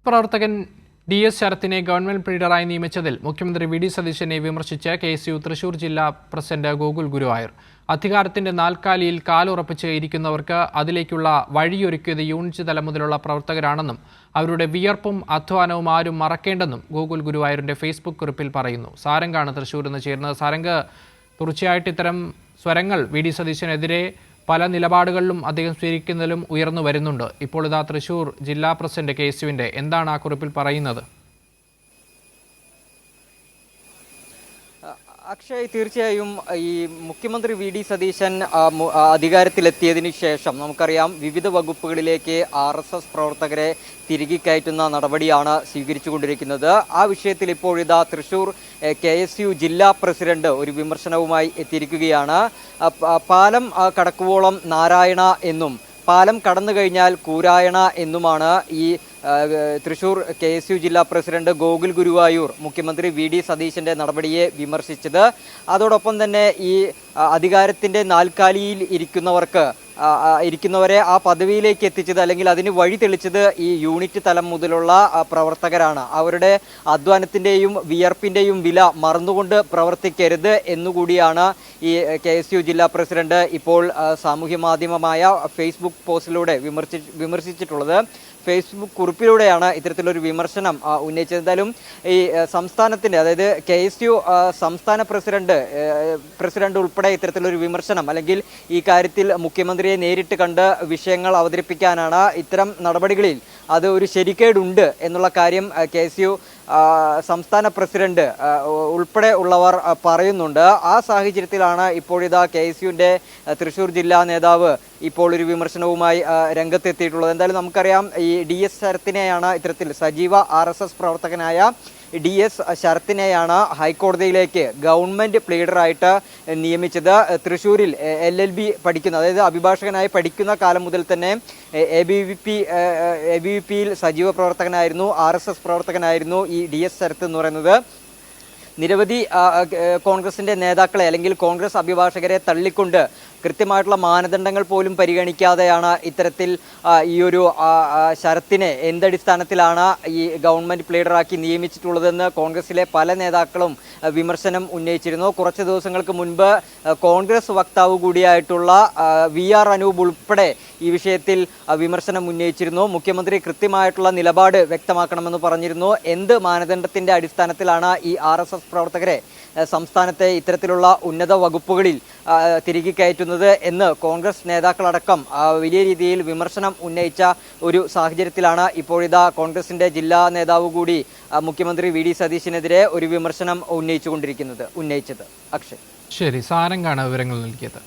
പ്രവർത്തകൻ DS ശരത്തിനെ government പ്ലീഡറായി നിയമിച്ചതിൽ മുഖ്യമന്ത്രി VD. സതീശനെ വിമർശിച്ച് KSU തൃശൂർ ജില്ലാ പ്രസിഡന്റ് ഗോകുൽ ഗുരുവായൂർ. അധികാരത്തിന്റെ നാൽക്കാലിയിൽ കാലുറപ്പിച്ച് ഇരിക്കുന്നവർക്ക് അതിലേക്കുള്ള വഴിയൊരുക്കിയത് യൂണിറ്റ് തലം മുതലുള്ള പ്രവർത്തകരാണെന്നും അവരുടെ വിയർപ്പും അധ്വാനവും ആരും മറക്കേണ്ടെന്നും ഗോകുൽ ഗുരുവായൂരിന്റെ ഫേസ്ബുക്ക് കുറിപ്പിൽ പറയുന്നു. സാരംഗാണ് തൃശൂരിൽ നിന്ന് ചേരുന്നത്. സാരംഗ്, തീർച്ചയായിട്ടും ഇത്തരം സ്വരങ്ങൾ വി.ഡി. സതീശനെതിരെ പല നിലപാടുകളിലും അദ്ദേഹം സ്വീകരിക്കുന്നതിലും ഉയർന്നു വരുന്നുണ്ട്. ഇപ്പോൾ ഇതാ തൃശൂർ ജില്ലാ പ്രസിഡന്റ് KSUവിന്റെ എന്താണ് ആ കുറിപ്പിൽ പറയുന്നത്? അക്ഷയ്, തീർച്ചയായും ഈ മുഖ്യമന്ത്രി വി.ഡി. സതീശൻ അധികാരത്തിലെത്തിയതിനു ശേഷം നമുക്കറിയാം വിവിധ വകുപ്പുകളിലേക്ക് RSS പ്രവർത്തകരെ തിരികെ കയറ്റുന്ന നടപടിയാണ് സ്വീകരിച്ചുകൊണ്ടിരിക്കുന്നത്. ആ വിഷയത്തിൽ ഇപ്പോഴിതാ തൃശൂർ KSU ജില്ലാ പ്രസിഡന്റ് ഒരു വിമർശനവുമായി എത്തിയിരിക്കുകയാണ്. പാലം കടക്കുവോളം നാരായണ എന്നും പാലം കടന്നു കഴിഞ്ഞാൽ കൂരായണ എന്നുമാണ് ഈ തൃശൂർ KSU ജില്ലാ പ്രസിഡന്റ് ഗോകുൽ ഗുരുവായൂർ മുഖ്യമന്ത്രി വി.ഡി. സതീശന്റെ നടപടിയെ വിമർശിച്ചത്. അതോടൊപ്പം തന്നെ ഈ അധികാരത്തിന്റെ നാൽക്കാലിയിൽ ഇരിക്കുന്നവരെ ആ പദവിയിലേക്ക് എത്തിച്ചത് അല്ലെങ്കിൽ അതിന് വഴി തെളിച്ചത് ഈ യൂണിറ്റ് തലം മുതലുള്ള പ്രവർത്തകരാണ്. അവരുടെ അധ്വാനത്തിന്റെയും വിയർപ്പിന്റെയും വില മറന്നുകൊണ്ട് പ്രവർത്തിക്കരുത് എന്നുകൂടിയാണ് ഈ KSU ജില്ലാ പ്രസിഡന്റ് ഇപ്പോൾ സാമൂഹ്യ മാധ്യമമായ ഫേസ്ബുക്ക് പോസ്റ്റിലൂടെ വിമർശിച്ചിട്ടുള്ളത്. ഫേസ്ബുക്ക് കുറിപ്പിലൂടെയാണ് ഇത്തരത്തിലൊരു വിമർശനം ഉന്നയിച്ചത്. എന്തായാലും ഈ സംസ്ഥാനത്തിന്റെ, അതായത് KSU സംസ്ഥാന പ്രസിഡന്റ് ഉൾപ്പെടെ ഇത്തരത്തിലൊരു വിമർശനം അല്ലെങ്കിൽ ഈ കാര്യത്തിൽ മുഖ്യമന്ത്രിയെ നേരിട്ട് കണ്ട് വിഷയങ്ങൾ അവതരിപ്പിക്കാനാണ് ഇത്തരം നടപടികളിൽ അത് ഒരു ശരിക്കേടുണ്ട് എന്നുള്ള കാര്യം KSU സംസ്ഥാന പ്രസിഡന്റ് ഉൾപ്പെടെ ഉള്ളവർ പറയുന്നുണ്ട്. ആ സാഹചര്യത്തിലാണ് ഇപ്പോഴിതാ KSUവിൻ്റെ തൃശ്ശൂർ ജില്ലാ നേതാവ് ഇപ്പോൾ ഒരു വിമർശനവുമായി രംഗത്തെത്തിയിട്ടുള്ളത്. എന്തായാലും നമുക്കറിയാം ഈ DS ശരത്തിനെയാണ് ഇത്തരത്തിൽ സജീവ RSS പ്രവർത്തകനായ DS ശരത്തിനെയാണ് ഹൈക്കോടതിയിലേക്ക് ഗവൺമെന്റ് പ്ലീഡറായിട്ട് നിയമിച്ചത്. തൃശ്ശൂരിൽ LLB പഠിക്കുന്ന, അതായത് അഭിഭാഷകനായി പഠിക്കുന്ന കാലം മുതൽ തന്നെ ABVPയിൽ സജീവ പ്രവർത്തകനായിരുന്നു, RSS പ്രവർത്തകനായിരുന്നു ഈ DS ശരത്ത് എന്ന് പറയുന്നത്. നിരവധി കോൺഗ്രസിന്റെ നേതാക്കളെ അല്ലെങ്കിൽ കോൺഗ്രസ് അഭിഭാഷകരെ തള്ളിക്കൊണ്ട് കൃത്യമായിട്ടുള്ള മാനദണ്ഡങ്ങൾ പോലും പരിഗണിക്കാതെയാണ് ഇത്തരത്തിൽ ഈ ഒരു ശരത്തിനെ എന്തടിസ്ഥാനത്തിലാണ് ഈ ഗവൺമെന്റ് പ്ലീഡറാക്കി നിയമിച്ചിട്ടുള്ളതെന്ന് കോൺഗ്രസിലെ പല നേതാക്കളും വിമർശനം ഉന്നയിച്ചിരുന്നു. കുറച്ച് ദിവസങ്ങൾക്ക് മുൻപ് കോൺഗ്രസ് വക്താവ് കൂടിയായിട്ടുള്ള VR അനൂപ് ഉൾപ്പെടെ ഈ വിഷയത്തിൽ വിമർശനം ഉന്നയിച്ചിരുന്നു. മുഖ്യമന്ത്രി കൃത്യമായിട്ടുള്ള നിലപാട് വ്യക്തമാക്കണമെന്ന് പറഞ്ഞിരുന്നു. എന്ത് മാനദണ്ഡത്തിന്റെ അടിസ്ഥാനത്തിലാണ് ഈ RSS പ്രവർത്തകരെ സംസ്ഥാനത്തെ ഇത്തരത്തിലുള്ള ഉന്നത വകുപ്പുകളിൽ തിരികെ കയറ്റുന്നത് എന്ന് കോൺഗ്രസ് നേതാക്കളടക്കം വലിയ രീതിയിൽ വിമർശനം ഉന്നയിച്ച ഒരു സാഹചര്യത്തിലാണ് ഇപ്പോഴിതാ കോൺഗ്രസിന്റെ ജില്ലാ നേതാവ് കൂടി മുഖ്യമന്ത്രി വി.ഡി. സതീശനെതിരെ ഒരു വിമർശനം ഉന്നയിച്ചത്. അക്ഷയ്, ശരി, സാരംഗാണ് വിവരങ്ങൾ നൽകിയത്.